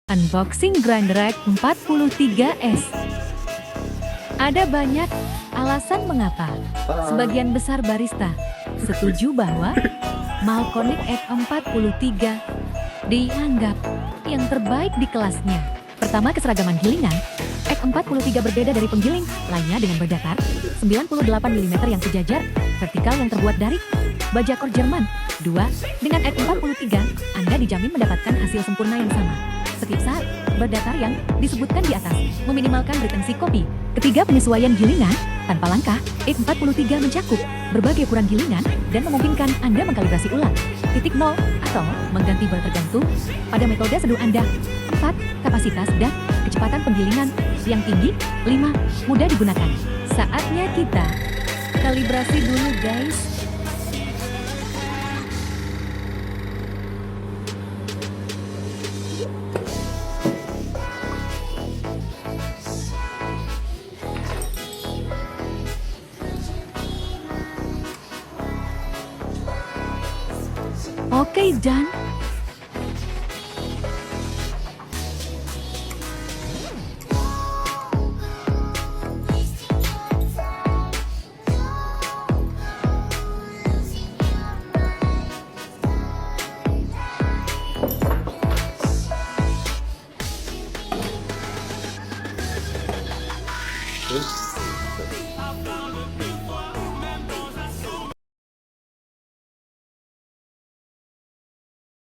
Unboxing grinder EK43S. Ada banyak alasan mengapa sebagian besar barista setuju bahwa Mahlkoniq EK43 dianggap yang terbaik di kelasnya. Pertama, keseragaman gilingan. EK43 berbeda dari penggiling lainnya dengan berdatar, 98 mm yang sejajar, vertikal yang terbuat dari baja Jerman. 2. Dengan EK43, Anda dijamin mendapatkan hasil sempurna yang sama setiap saat, berdatar yang disebutkan di atas, meminimalkan retensi kopi. Ketiga, penyesuaian gilingan tanpa langkah. EK43 mencakup berbagai ukuran gilingan dan memungkinkan Anda mengkalibrasi ulang titik nol atau mengganti Burr tergantung pada metode seduh Anda. 4. Kapasitas dan kecepatan penggilingan yang tinggi. 5. Mudah digunakan. Saatnya kita kalibrasi dulu, guys. Oke, dan Terus